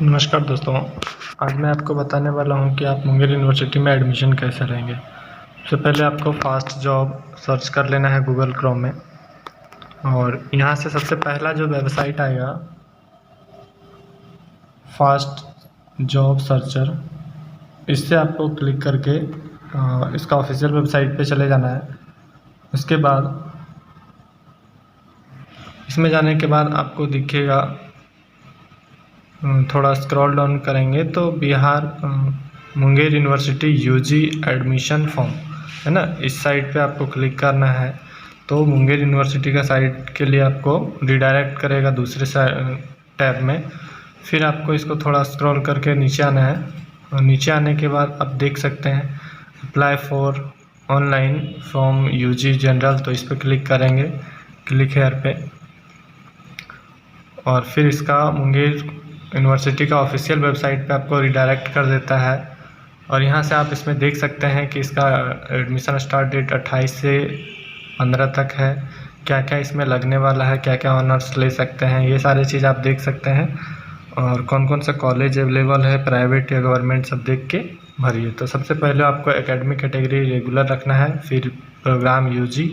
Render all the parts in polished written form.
नमस्कार दोस्तों, आज मैं आपको बताने वाला हूं कि आप मुंगेर यूनिवर्सिटी में एडमिशन कैसे लेंगे। सबसे पहले आपको फास्ट जॉब सर्च कर लेना है गूगल क्रोम में, और यहां से सबसे पहला जो वेबसाइट आएगा फास्ट जॉब सर्चर, इससे आपको क्लिक करके इसका ऑफिशियल वेबसाइट पे चले जाना है। उसके बाद इसमें जाने के बाद आपको दिखेगा, थोड़ा स्क्रॉल डाउन करेंगे तो Bihar Munger university UG admission form है ना, इस साइट पे आपको क्लिक करना है। तो मुंगेर यूनिवर्सिटी का साइट के लिए आपको रिडायरेक्ट करेगा दूसरे टैब में। फिर आपको इसको थोड़ा स्क्रॉल करके नीचे आना है, और नीचे आने के बाद आप देख सकते हैं apply for online from UG general, तो इस पर क्लिक करेंगे, क्लिक हेयर पे, और फिर इसका मुंगेर यूनिवर्सिटी का ऑफिशियल वेबसाइट पे आपको रिडायरेक्ट कर देता है। और यहाँ से आप इसमें देख सकते हैं कि इसका एडमिशन स्टार्ट डेट 28 से 15 तक है, क्या क्या इसमें लगने वाला है, क्या क्या ऑनर्स ले सकते हैं, ये सारी चीज़ आप देख सकते हैं। और कौन कौन सा कॉलेज अवेलेबल है, प्राइवेट या गवर्नमेंट, सब देख के भरिए। तो सबसे पहले आपको एकेडमिक कैटेगरी रेगुलर रखना है, फिर प्रोग्राम यूजी।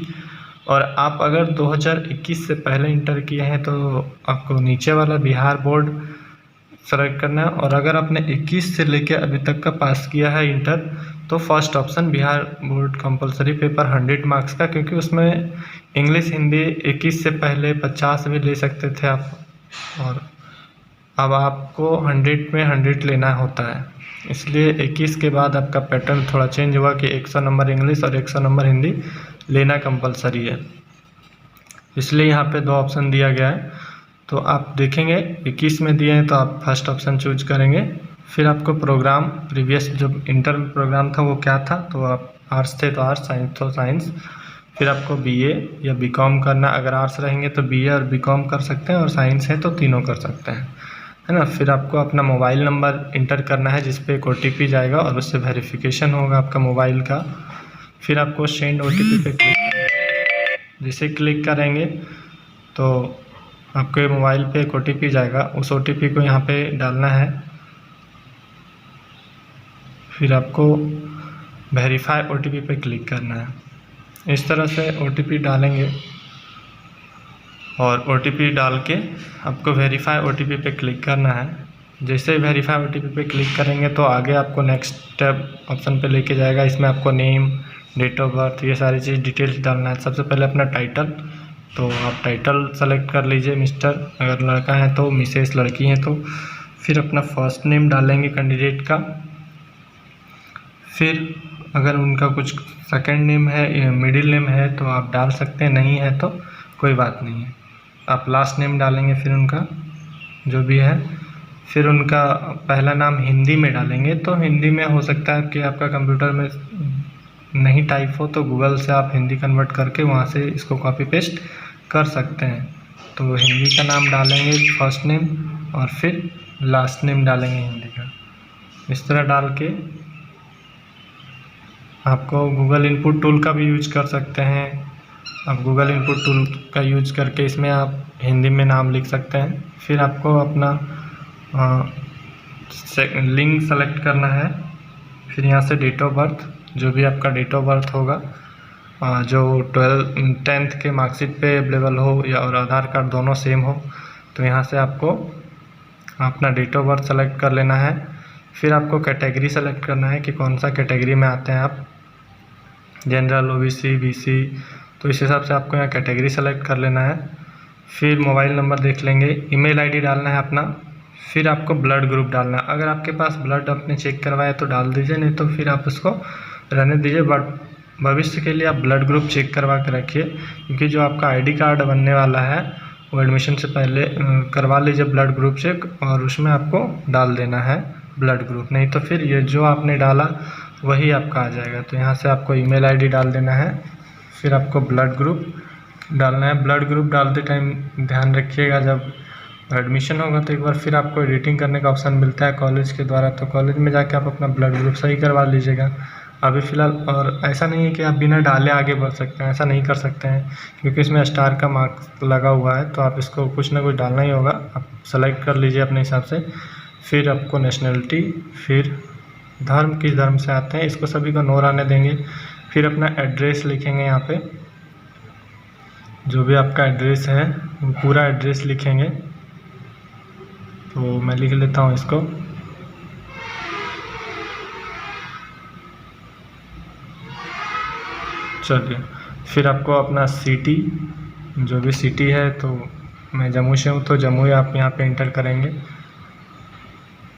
और आप अगर 2021 से पहले इंटर किए हैं तो आपको नीचे वाला बिहार बोर्ड सेलेक्ट करना है, और अगर आपने 21 से लेके अभी तक का पास किया है इंटर, तो first option Bihar board compulsory paper 100 marks का, क्योंकि उसमें इंग्लिश हिंदी 21 से पहले 50 भी ले सकते थे आप, और अब आपको 100 में 100 लेना होता है। इसलिए 21 के बाद आपका पैटर्न थोड़ा चेंज हुआ कि 100 नंबर इंग्लिश और 100 नंबर हिंदी लेना कंपलसरी है, इसलिए यहाँ पे 2 ऑप्शन दिया गया है। तो आप देखेंगे 21 में दिए हैं तो आप फर्स्ट ऑप्शन चूज करेंगे। फिर आपको प्रोग्राम, प्रीवियस जो इंटर में प्रोग्राम था वो क्या था, तो आप आर्ट्स थे तो आर्ट्स, साइंस तो साइंस। फिर आपको बीए या बीकॉम करना, अगर आर्ट्स रहेंगे तो बीए और बीकॉम कर सकते हैं, और साइंस है तो तीनों कर सकते हैं, है ना। फिर आपको अपना मोबाइल नंबर इंटर करना है, जिस पे एक OTP जाएगा और उससे वेरिफिकेशन होगा आपका मोबाइल का। फिर आपको सेंड OTP पे क्लिक करना है। जैसे क्लिक करेंगे तो आपके मोबाइल पे एक OTP जाएगा, उस OTP को यहाँ पे डालना है। फिर आपको वेरीफाई OTP पे क्लिक करना है। इस तरह से OTP डालेंगे, और OTP डाल के आपको वेरीफाई OTP पे क्लिक करना है। जैसे ही वेरीफाई OTP पे क्लिक करेंगे तो आगे आपको नेक्स्ट टैब ऑप्शन पे लेके जाएगा। इसमें आपको नेम, डेट ऑफ बर्थ, ये सारी चीज़ डिटेल्स डालना है। सबसे पहले अपना टाइटल, तो आप टाइटल सेलेक्ट कर लीजिए, मिस्टर अगर लड़का है तो, मिसेस लड़की है तो। फिर अपना फर्स्ट नेम डालेंगे कैंडिडेट का। फिर अगर उनका कुछ सेकंड नेम है या मिडिल नेम है तो आप डाल सकते हैं, नहीं है तो कोई बात नहीं है। आप लास्ट नेम डालेंगे, फिर उनका जो भी है। फिर उनका पहला नाम हिंदी में डालेंगे, तो हिंदी में हो सकता है कि आपका कंप्यूटर में नहीं टाइप हो, तो गूगल से आप हिंदी कन्वर्ट करके वहाँ से इसको कॉपी पेस्ट कर सकते हैं। तो हिंदी का नाम डालेंगे फर्स्ट नेम, और फिर लास्ट नेम डालेंगे हिंदी का। इस तरह डाल के आपको गूगल इनपुट टूल का भी यूज कर सकते हैं। आप गूगल इनपुट टूल का यूज करके इसमें आप हिंदी में नाम लिख सकते हैं। फिर आपको अपना लिंक सेलेक्ट करना है। फिर यहाँ से डेट ऑफ बर्थ, जो भी आपका डेट ऑफ बर्थ होगा, जो 10th के मार्कशीट पे अवेलेबल हो या और आधार कार्ड दोनों सेम हो, तो यहाँ से आपको अपना डेट ऑफ बर्थ सेलेक्ट कर लेना है। फिर आपको कैटेगरी सेलेक्ट करना है कि कौन सा कैटेगरी में आते हैं आप, जनरल, OBC, BC, तो इस हिसाब से आपको यहाँ कैटेगरी सेलेक्ट कर लेना है। फिर मोबाइल नंबर देख लेंगे, ईमेल ID डालना है अपना। फिर आपको ब्लड ग्रुप डालना है, अगर आपके पास ब्लड आपने चेक करवाया तो डाल दीजिए, नहीं तो फिर आप उसको रहने दीजिए। बट भविष्य के लिए आप ब्लड ग्रुप चेक करवा के रखिए, क्योंकि जो आपका ID कार्ड बनने वाला है वो एडमिशन से पहले करवा लीजिए ब्लड ग्रुप चेक, और उसमें आपको डाल देना है ब्लड ग्रुप, नहीं तो फिर ये जो आपने डाला वही आपका आ जाएगा। तो यहाँ से आपको ईमेल ID डाल देना है। फिर आपको ब्लड ग्रुप डालना है। ब्लड ग्रुप डालते टाइम ध्यान रखिएगा, जब एडमिशन होगा तो एक बार फिर आपको एडिटिंग करने का ऑप्शन मिलता है कॉलेज के द्वारा, तो कॉलेज में जाके आप अपना ब्लड ग्रुप सही करवा लीजिएगा अभी फ़िलहाल। और ऐसा नहीं है कि आप बिना डाले आगे बढ़ सकते हैं, ऐसा नहीं कर सकते हैं, क्योंकि इसमें स्टार का मार्क्स लगा हुआ है, तो आप इसको कुछ ना कुछ डालना ही होगा। आप सेलेक्ट कर लीजिए अपने हिसाब से। फिर आपको नेशनलिटी, फिर धर्म, किस धर्म से आते हैं, इसको सभी को नो रहने देंगे। फिर अपना एड्रेस लिखेंगे यहाँ पे, जो भी आपका एड्रेस है वो पूरा एड्रेस लिखेंगे। तो मैं लिख लेता हूँ इसको। चलिए, फिर आपको अपना सिटी, जो भी सिटी है, तो मैं जम्मू से हूँ तो जम्मू आप यहाँ पे इंटर करेंगे,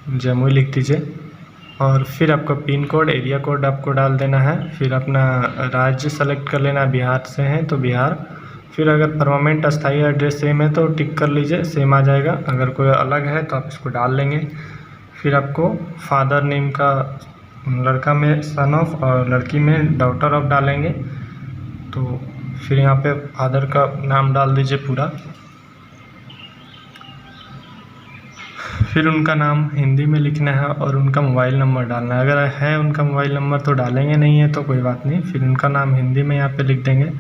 जम्मू लिख दीजिए। और फिर आपका पिन कोड, एरिया कोड आपको डाल देना है। फिर अपना राज्य सेलेक्ट कर लेना, बिहार से हैं तो बिहार। फिर अगर परमानेंट अस्थाई एड्रेस सेम है तो टिक कर लीजिए, सेम आ जाएगा। अगर कोई अलग है तो आप इसको डाल लेंगे। फिर आपको फादर नेम का, लड़का में सन ऑफ और लड़की में डॉटर ऑफ डालेंगे। तो फिर यहाँ पे फादर का नाम डाल दीजिए पूरा। फिर उनका नाम हिंदी में लिखना है और उनका मोबाइल नंबर डालना है। अगर है उनका मोबाइल नंबर तो डालेंगे, नहीं है तो कोई बात नहीं। फिर उनका नाम हिंदी में यहाँ पे लिख देंगे।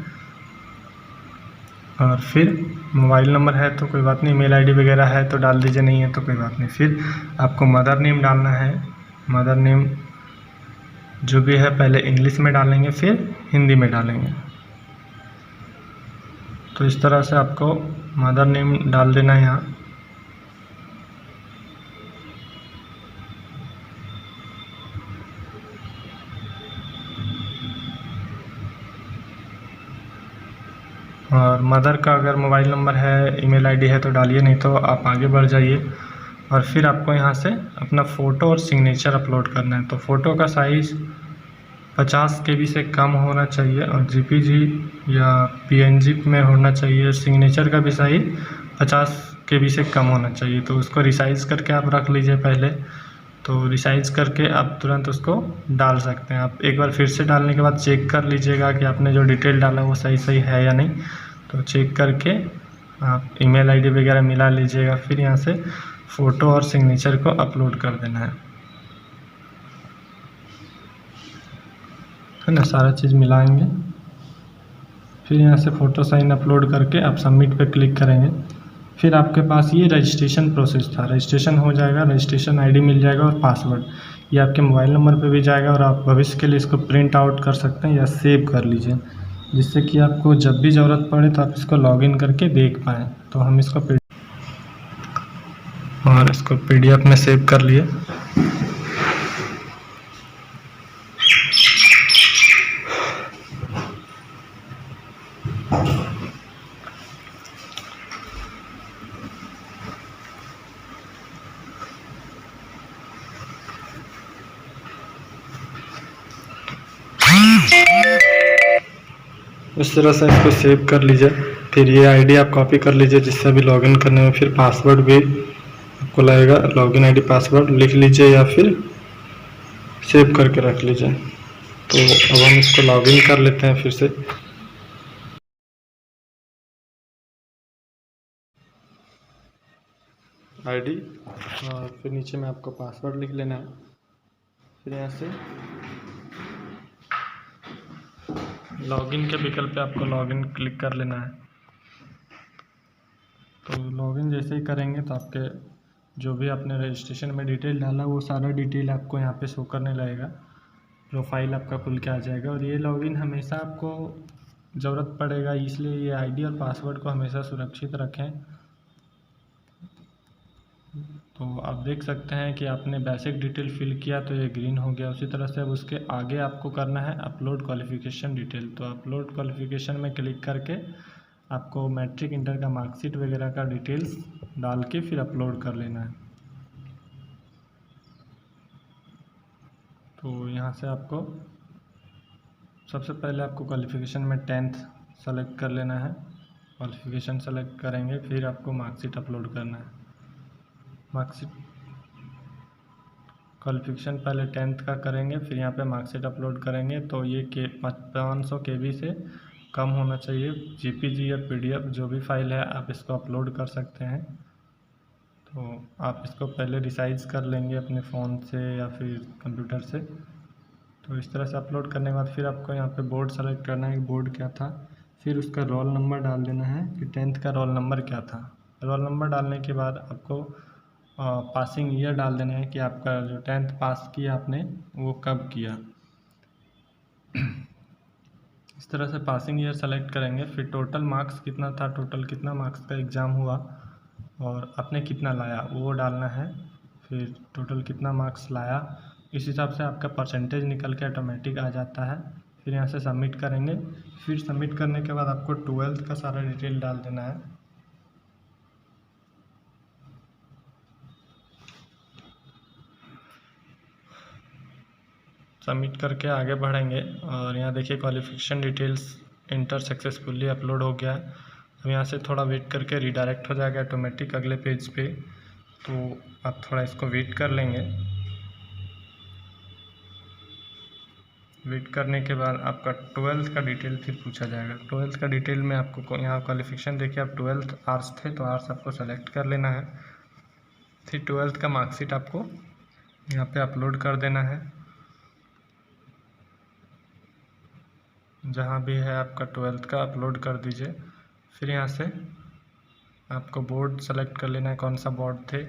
और फिर मोबाइल नंबर है तो कोई बात नहीं, ईमेल आईडी वगैरह है तो डाल दीजिए, नहीं है तो कोई बात नहीं। फिर आपको मदर नेम डालना है। मदर नेम जो भी है पहले इंग्लिश में डालेंगे, फिर हिंदी में डालेंगे। तो इस तरह से आपको मदर नेम डाल देना है यहाँ। और मदर का अगर मोबाइल नंबर है, ईमेल आईडी है तो डालिए, नहीं तो आप आगे बढ़ जाइए। और फिर आपको यहाँ से अपना फ़ोटो और सिग्नेचर अपलोड करना है। तो फ़ोटो का साइज़ 50 KB से कम होना चाहिए और JPG या PNG में होना चाहिए। सिग्नेचर का भी साइज़ 50 KB से कम होना चाहिए। तो उसको रिसाइज़ करके आप रख लीजिए पहले। तो रिसाइज़ करके आप तुरंत उसको डाल सकते हैं। आप एक बार फिर से डालने के बाद चेक कर लीजिएगा कि आपने जो डिटेल डाला वो सही है या नहीं। तो चेक करके आप ईमेल आईडी वगैरह मिला लीजिएगा। फिर यहाँ से फ़ोटो और सिग्नेचर को अपलोड कर देना है ना, सारा चीज़ मिलाएंगे। फिर यहाँ से फ़ोटो साइन अपलोड करके आप सबमिट पे क्लिक करेंगे। फिर आपके पास ये रजिस्ट्रेशन प्रोसेस था, रजिस्ट्रेशन हो जाएगा, रजिस्ट्रेशन आईडी मिल जाएगा और पासवर्ड ये आपके मोबाइल नंबर पे भी जाएगा। और आप भविष्य के लिए इसको प्रिंट आउट कर सकते हैं या सेव कर लीजिए, जिससे कि आपको जब भी ज़रूरत पड़े तो आप इसको लॉगिन करके देख पाएँ। तो हम इसको PDF में सेव कर लिए। इस तरह से इसको सेव कर लीजिए। फिर ये आईडी आप कॉपी कर लीजिए, जिससे भी लॉगिन करने में फिर पासवर्ड भी आपको लगेगा। लॉगिन आईडी पासवर्ड लिख लीजिए या फिर सेव करके रख लीजिए। तो अब हम इसको लॉगिन कर लेते हैं फिर से। आईडी और फिर नीचे में आपको पासवर्ड लिख लेना है। फिर यहाँ से लॉगिन के विकल्प पे आपको लॉगिन क्लिक कर लेना है। तो लॉगिन जैसे ही करेंगे तो आपके जो भी आपने रजिस्ट्रेशन में डिटेल डाला वो सारा डिटेल आपको यहाँ पे शो करने लगेगा। प्रोफाइल आपका खुल के आ जाएगा। और ये लॉगिन हमेशा आपको ज़रूरत पड़ेगा, इसलिए ये आईडी और पासवर्ड को हमेशा सुरक्षित रखें। तो आप देख सकते हैं कि आपने बेसिक डिटेल फिल किया तो ये ग्रीन हो गया। उसी तरह से अब उसके आगे आपको करना है अपलोड क्वालिफ़िकेशन डिटेल। तो अपलोड क्वालिफ़िकेशन में क्लिक करके आपको मैट्रिक इंटर का मार्कशीट वगैरह का डिटेल्स डाल के फिर अपलोड कर लेना है। तो यहाँ से आपको सबसे पहले आपको क्वालिफ़िकेशन में 10th सेलेक्ट कर लेना है। क्वालिफ़िकेशन सेलेक्ट करेंगे, फिर आपको मार्कशीट अपलोड करना है। मार्कशीट क्वालिफ़िकेशन पहले 10th का करेंगे, फिर यहाँ पे मार्कशीट अपलोड करेंगे। तो ये 500 KB से कम होना चाहिए। JPG या PDF जो भी फाइल है आप इसको अपलोड कर सकते हैं। तो आप इसको पहले रिसाइज़ कर लेंगे अपने फ़ोन से या फिर कंप्यूटर से। तो इस तरह से अपलोड करने के बाद फिर आपको यहाँ पे बोर्ड सेलेक्ट करना है, बोर्ड क्या था। फिर उसका रोल नंबर डाल देना है कि 10th का रोल नंबर क्या था। रोल नंबर डालने के बाद आपको पासिंग ईयर डाल देना है कि आपका जो 10th पास किया आपने वो कब किया। इस तरह से पासिंग ईयर सेलेक्ट करेंगे। फिर टोटल मार्क्स कितना था, टोटल कितना मार्क्स का एग्ज़ाम हुआ और आपने कितना लाया वो डालना है। फिर टोटल कितना मार्क्स लाया, इस हिसाब से आपका परसेंटेज निकल के ऑटोमेटिक आ जाता है। फिर यहाँ से सबमिट करेंगे। फिर सबमिट करने के बाद आपको 12th का सारा डिटेल डाल देना है। सबमिट करके आगे बढ़ेंगे और यहाँ देखिए qualification details inter successfully upload हो गया है। अब यहाँ से थोड़ा वेट करके रीडायरेक्ट हो जाएगा ऑटोमेटिक अगले पेज पे, तो आप थोड़ा इसको वेट कर लेंगे। वेट करने के बाद आपका 12th का डिटेल फिर पूछा जाएगा। 12th का डिटेल में आपको यहाँ क्वालिफिकेशन देखिए, आप 12th आर्ट्स थे तो आर्ट्स आपको सेलेक्ट कर लेना है। फिर 12th का मार्कशीट आपको यहाँ पे अपलोड कर देना है। जहाँ भी है आपका 12th का अपलोड कर दीजिए। फिर यहाँ से आपको बोर्ड सेलेक्ट कर लेना है, कौन सा बोर्ड थे।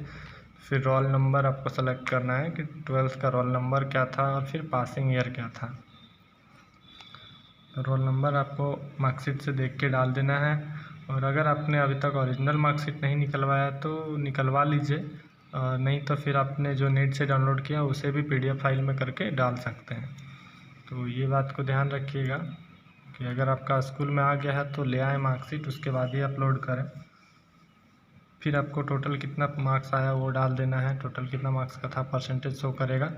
फिर रोल नंबर आपको सेलेक्ट करना है कि 12th का रोल नंबर क्या था और फिर पासिंग ईयर क्या था। रोल नंबर आपको मार्कशीट से देख के डाल देना है। और अगर आपने अभी तक ओरिजिनल मार्कशीट नहीं निकलवाया तो निकलवा लीजिए, नहीं तो फिर आपने जो नेट से डाउनलोड किया उसे भी PDF फाइल में करके डाल सकते हैं। तो ये बात को ध्यान रखिएगा कि अगर आपका स्कूल में आ गया है तो ले आए मार्कशीट, उसके बाद ही अपलोड करें। फिर आपको टोटल कितना मार्क्स आया वो डाल देना है, टोटल कितना मार्क्स का था परसेंटेज शो करेगा।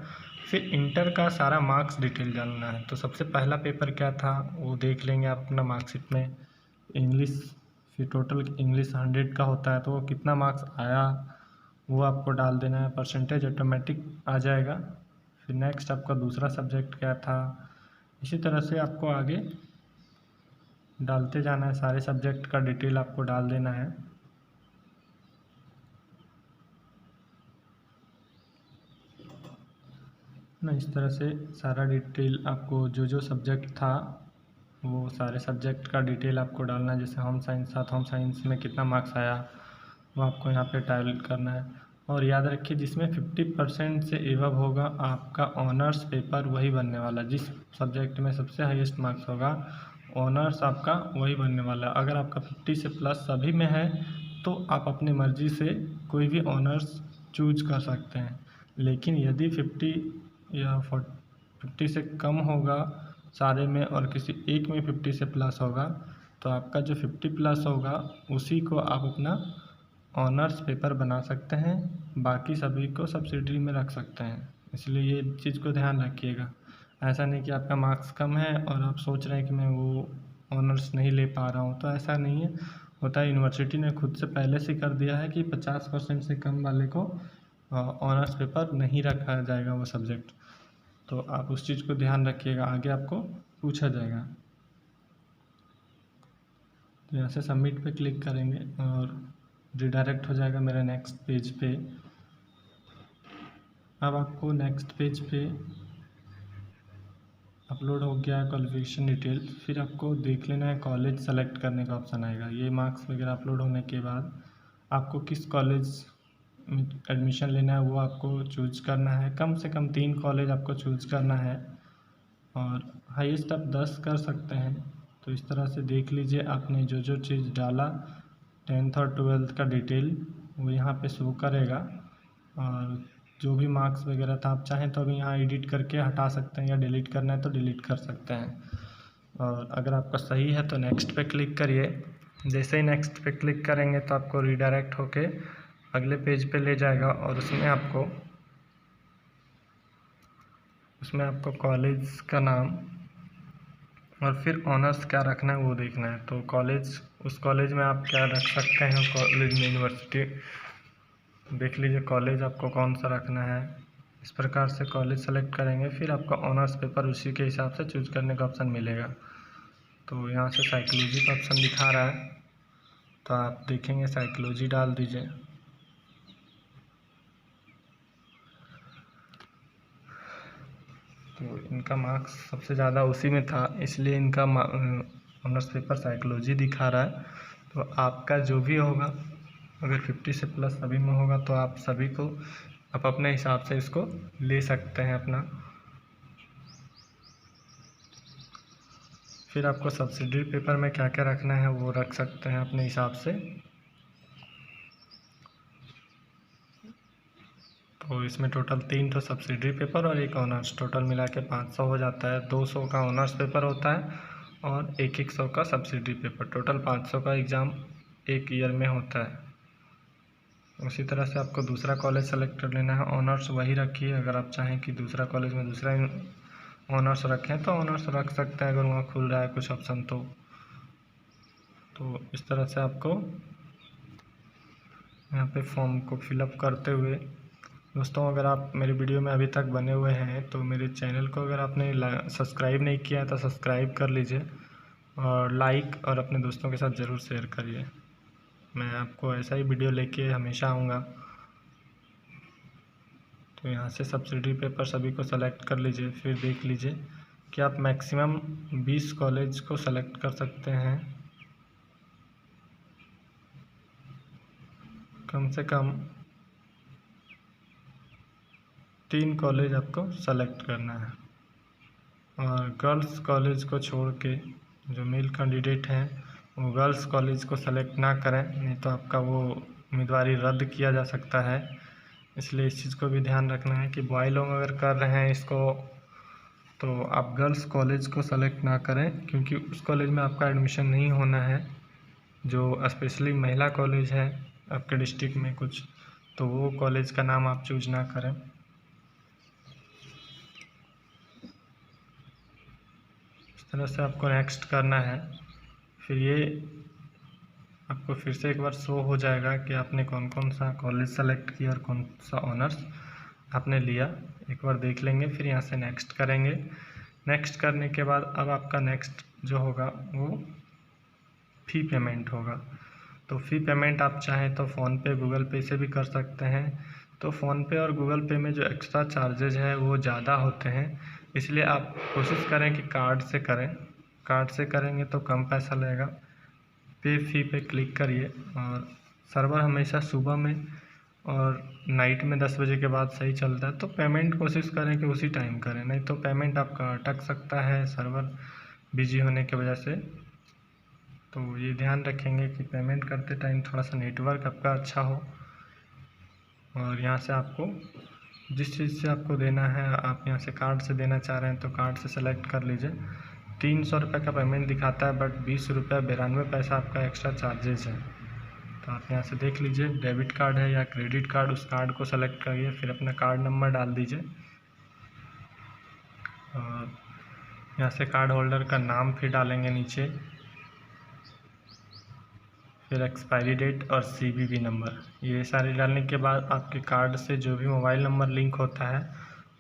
फिर इंटर का सारा मार्क्स डिटेल डालना है। तो सबसे पहला पेपर क्या था वो देख लेंगे आप अपना मार्कशीट में, इंग्लिश। फिर टोटल इंग्लिश 100 का होता है तो वो कितना मार्क्स आया वो आपको डाल देना है, परसेंटेज ऑटोमेटिक आ जाएगा। फिर नेक्स्ट आपका दूसरा सब्जेक्ट क्या था, इसी तरह से आपको आगे डालते जाना है। सारे सब्जेक्ट का डिटेल आपको डाल देना है। ना इस तरह से सारा डिटेल आपको जो सब्जेक्ट था वो सारे सब्जेक्ट का डिटेल आपको डालना है। जैसे होम साइंस था तो होम साइंस में कितना मार्क्स आया वो आपको यहाँ पे टाइप करना है। और याद रखिए जिसमें 50% से एबव होगा आपका ऑनर्स पेपर वही बनने वाला। जिस सब्जेक्ट में सबसे हाईएस्ट मार्क्स होगा ऑनर्स आपका वही बनने वाला। अगर आपका 50 से प्लस सभी में है तो आप अपनी मर्ज़ी से कोई भी ऑनर्स चूज कर सकते हैं। लेकिन यदि 50 या 50 से कम होगा सारे में और किसी एक में 50 से प्लस होगा तो आपका जो 50 प्लस होगा उसी को आप अपना ऑनर्स पेपर बना सकते हैं, बाकी सभी को सब्सिडरी में रख सकते हैं। इसलिए ये चीज़ को ध्यान रखिएगा। ऐसा नहीं कि आपका मार्क्स कम है और आप सोच रहे हैं कि मैं वो ऑनर्स नहीं ले पा रहा हूँ, तो ऐसा नहीं है। होता है यूनिवर्सिटी ने खुद से पहले से कर दिया है कि 50% से कम वाले को ऑनर्स पेपर नहीं रखा जाएगा वो सब्जेक्ट। तो आप उस चीज़ को ध्यान रखिएगा, आगे आपको पूछा जाएगा। तो यहाँ से सबमिट पे क्लिक करेंगे और रिडायरेक्ट हो जाएगा मेरे नेक्स्ट पेज पे। अब आपको नेक्स्ट पेज पे अपलोड हो गया क्वालिफिकेशन डिटेल। फिर आपको देख लेना है कॉलेज सेलेक्ट करने का ऑप्शन आएगा। ये मार्क्स वगैरह अपलोड होने के बाद आपको किस कॉलेज में एडमिशन लेना है वो आपको चूज करना है। कम से कम 3 कॉलेज आपको चूज करना है और हाईएस्ट आप 10 कर सकते हैं। तो इस तरह से देख लीजिए आपने जो चीज़ डाला 10th और 12th का डिटेल वो यहाँ पे शो करेगा। और जो भी मार्क्स वगैरह था आप चाहें तो अभी यहाँ एडिट करके हटा सकते हैं या डिलीट करना है तो डिलीट कर सकते हैं। और अगर आपका सही है तो नेक्स्ट पे क्लिक करिए। जैसे ही नेक्स्ट पे क्लिक करेंगे तो आपको रीडायरेक्ट होके अगले पेज पे ले जाएगा और उसमें आपको कॉलेज का नाम और फिर ऑनर्स क्या रखना है वो देखना है। तो उस कॉलेज में आप क्या रख सकते हैं, कॉलेज में यूनिवर्सिटी देख लीजिए कॉलेज आपको कौन सा रखना है। इस प्रकार से कॉलेज सेलेक्ट करेंगे, फिर आपका ऑनर्स पेपर उसी के हिसाब से चूज करने का ऑप्शन मिलेगा। तो यहाँ से साइकोलॉजी का ऑप्शन दिखा रहा है तो आप देखेंगे साइकोलॉजी डाल दीजिए। तो इनका मार्क्स सबसे ज़्यादा उसी में था इसलिए इनका ऑनर्स पेपर साइकोलॉजी दिखा रहा है। तो आपका जो भी होगा अगर 50 से प्लस सभी में होगा तो आप सभी को आप अपने हिसाब से इसको ले सकते हैं अपना। फिर आपको सब्सिडी पेपर में क्या क्या रखना है वो रख सकते हैं अपने हिसाब से। तो इसमें टोटल 3 तो सब्सिडी पेपर और एक ऑनर्स, टोटल मिला के 500 हो जाता है। 200 का ऑनर्स पेपर होता है और 100 का सब्सिडी पेपर, टोटल 500 का एग्ज़ाम एक ईयर में होता है। उसी तरह से आपको दूसरा कॉलेज सेलेक्ट कर लेना है। ऑनर्स वही रखिए, अगर आप चाहें कि दूसरा कॉलेज में दूसरा ऑनर्स रखें तो ऑनर्स रख सकते हैं, अगर वहाँ खुल रहा है कुछ ऑप्शन तो इस तरह से आपको यहाँ पे फॉर्म को फिलअप करते हुए। दोस्तों, अगर आप मेरी वीडियो में अभी तक बने हुए हैं तो मेरे चैनल को अगर आपने सब्सक्राइब नहीं किया है तो सब्सक्राइब कर लीजिए और लाइक और अपने दोस्तों के साथ ज़रूर शेयर करिए। मैं आपको ऐसा ही वीडियो लेके हमेशा आऊँगा। तो यहाँ से सब्सिडी पेपर सभी को सेलेक्ट कर लीजिए। फिर देख लीजिए कि आप मैक्सिमम 20 कॉलेज को सेलेक्ट कर सकते हैं। कम से कम 3 कॉलेज आपको सेलेक्ट करना है और गर्ल्स कॉलेज को छोड़ के जो मेल कैंडिडेट हैं वो गर्ल्स कॉलेज को सेलेक्ट ना करें, नहीं तो आपका वो उम्मीदवारी रद्द किया जा सकता है। इसलिए इस चीज़ को भी ध्यान रखना है कि बॉय लोग अगर कर रहे हैं इसको तो आप गर्ल्स कॉलेज को सेलेक्ट ना करें, क्योंकि उस कॉलेज में आपका एडमिशन नहीं होना है। जो स्पेशली महिला कॉलेज है आपके डिस्ट्रिक्ट में कुछ, तो वो कॉलेज का नाम आप चूज ना करें। इस तरह से आपको नेक्स्ट करना है। फिर ये आपको फिर से एक बार शो हो जाएगा कि आपने कौन कौन सा कॉलेज सेलेक्ट किया और कौन सा ऑनर्स आपने लिया। एक बार देख लेंगे, फिर यहाँ से नेक्स्ट करेंगे। नेक्स्ट करने के बाद अब आपका नेक्स्ट जो होगा वो फ़ी पेमेंट होगा। तो फ़ी पेमेंट आप चाहें तो फ़ोनपे गूगल पे से भी कर सकते हैं। तो फ़ोनपे और गूगल पे में जो एक्स्ट्रा चार्जेज है वो ज़्यादा होते हैं, इसलिए आप कोशिश करें कि कार्ड से करें। कार्ड से करेंगे तो कम पैसा लगेगा। पे फ़ी पे क्लिक करिए और सर्वर हमेशा सुबह में और नाइट में 10 बजे के बाद सही चलता है। तो पेमेंट कोशिश करें कि उसी टाइम करें, नहीं तो पेमेंट आपका अटक सकता है सर्वर बिजी होने की वजह से। तो ये ध्यान रखेंगे कि पेमेंट करते टाइम थोड़ा सा नेटवर्क आपका अच्छा हो। और यहाँ से आपको जिस चीज़ से आपको देना है, आप यहाँ से कार्ड से देना चाह रहे हैं तो कार्ड से सेलेक्ट कर लीजिए। 300 रुपये का पेमेंट दिखाता है, बट 20 रुपये 92 पैसा आपका एक्स्ट्रा चार्जेज है। तो आप यहाँ से देख लीजिए डेबिट कार्ड है या क्रेडिट कार्ड, उस कार्ड को सेलेक्ट करिए, फिर अपना कार्ड नंबर डाल दीजिए और यहाँ से कार्ड होल्डर का नाम फिर डालेंगे नीचे, फिर एक्सपायरी डेट और CVV नंबर। ये सारे डालने के बाद आपके कार्ड से जो भी मोबाइल नंबर लिंक होता है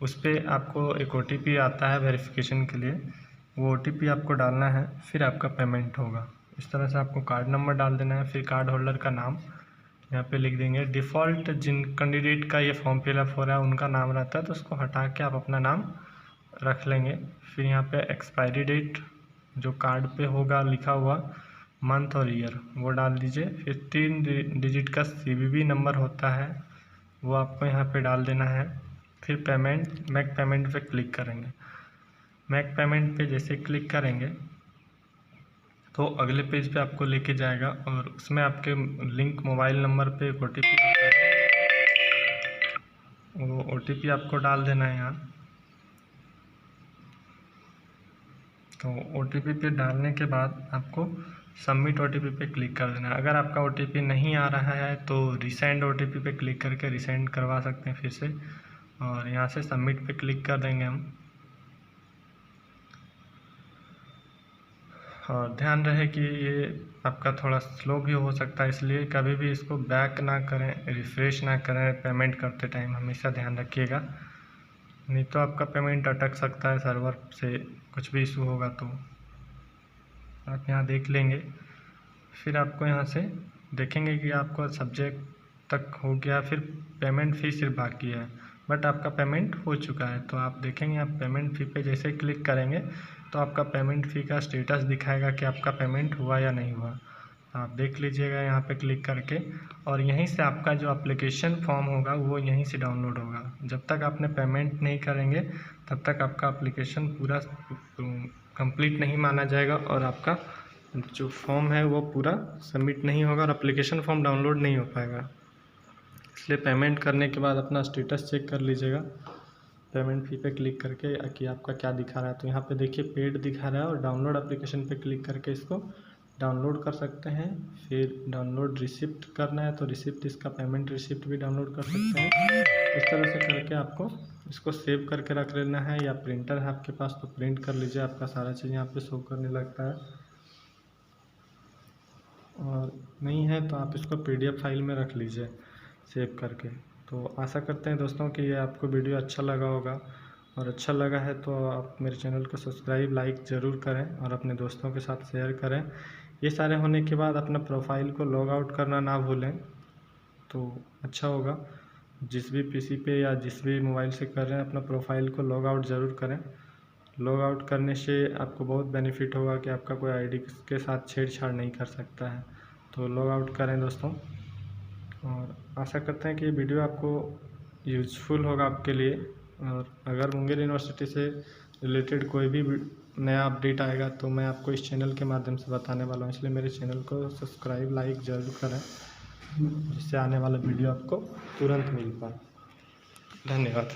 उस पर आपको एक OTP आता है वेरिफिकेशन के लिए, वो OTP आपको डालना है, फिर आपका पेमेंट होगा। इस तरह से आपको कार्ड नंबर डाल देना है, फिर कार्ड होल्डर का नाम यहाँ पे लिख देंगे। डिफ़ॉल्ट जिन कैंडिडेट का ये फॉर्म फिलअप हो रहा है उनका नाम रहता है, तो उसको हटा के आप अपना नाम रख लेंगे। फिर यहाँ पे एक्सपायरी डेट जो कार्ड पे होगा लिखा हुआ, मंथ और ईयर वो डाल दीजिए। फिर 3 डिजिट का CVV नंबर होता है वो आपको यहाँ पे डाल देना है। फिर पेमेंट, मेक पेमेंट पे क्लिक करेंगे। मेक पेमेंट पे जैसे क्लिक करेंगे तो अगले पेज पे आपको लेके जाएगा और उसमें आपके लिंक मोबाइल नंबर पे OTP आता है, वो OTP आपको डाल देना है यहाँ। तो OTP पे डालने के बाद आपको सबमिट OTP पे क्लिक कर देना है। अगर आपका OTP नहीं आ रहा है तो रिसेंड OTP पे क्लिक करके रिसेंड करवा सकते हैं फिर से, और यहाँ से सबमिट पे क्लिक कर देंगे हम। और ध्यान रहे कि ये आपका थोड़ा स्लो भी हो सकता है, इसलिए कभी भी इसको बैक ना करें, रिफ़्रेश ना करें पेमेंट करते टाइम, हमेशा ध्यान रखिएगा, नहीं तो आपका पेमेंट अटक सकता है, सर्वर से कुछ भी इशू होगा। तो आप यहाँ देख लेंगे। फिर आपको यहाँ से देखेंगे कि आपको सब्जेक्ट तक हो गया, फिर पेमेंट फ़ी सिर्फ बाकी है, बट आपका पेमेंट हो चुका है। तो आप देखेंगे आप पेमेंट फ़ी पे जैसे क्लिक करेंगे तो आपका पेमेंट फ़ी का स्टेटस दिखाएगा कि आपका पेमेंट हुआ या नहीं हुआ। आप देख लीजिएगा यहाँ पे क्लिक करके, और यहीं से आपका जो एप्लीकेशन फॉर्म होगा वो यहीं से डाउनलोड होगा। जब तक आपने पेमेंट नहीं करेंगे तब तक आपका एप्लीकेशन पूरा कंप्लीट नहीं माना जाएगा और आपका जो फॉर्म है वो पूरा सबमिट नहीं होगा और एप्लीकेशन फॉर्म डाउनलोड नहीं हो पाएगा। इसलिए पेमेंट करने के बाद अपना स्टेटस चेक कर लीजिएगा, पेमेंट फी पे क्लिक करके कि आपका क्या दिखा रहा है। तो यहाँ पे देखिए पेड दिखा रहा है, और डाउनलोड एप्लीकेशन पे क्लिक करके इसको डाउनलोड कर सकते हैं। फिर डाउनलोड रिसिप्ट करना है तो रिसिप्ट, इसका पेमेंट रिसिप्ट भी डाउनलोड कर सकते हैं। इस तरह से करके आपको इसको सेव करके रख लेना है, या प्रिंटर है आपके पास तो प्रिंट कर लीजिए, आपका सारा चीज़ यहाँ पे शो करने लगता है। और नहीं है तो आप इसको PDF फाइल में रख लीजिए सेव करके। तो आशा करते हैं दोस्तों कि ये आपको वीडियो अच्छा लगा होगा, और अच्छा लगा है तो आप मेरे चैनल को सब्सक्राइब लाइक ज़रूर करें और अपने दोस्तों के साथ शेयर करें। ये सारे होने के बाद अपना प्रोफाइल को लॉग आउट करना ना भूलें तो अच्छा होगा। जिस भी PC पे या जिस भी मोबाइल से कर रहे हैं अपना प्रोफाइल को लॉग आउट ज़रूर करें। लॉग आउट करने से आपको बहुत बेनिफिट होगा कि आपका कोई ID के साथ छेड़छाड़ नहीं कर सकता है। तो लॉग आउट करें दोस्तों, और आशा करते हैं कि ये वीडियो आपको यूज़फुल होगा आपके लिए। और अगर मुंगेर यूनिवर्सिटी से रिलेटेड कोई भी नया अपडेट आएगा तो मैं आपको इस चैनल के माध्यम से बताने वाला हूँ, इसलिए मेरे चैनल को सब्सक्राइब लाइक ज़रूर करें, जिससे आने वाला वीडियो आपको तुरंत मिल पाए। धन्यवाद।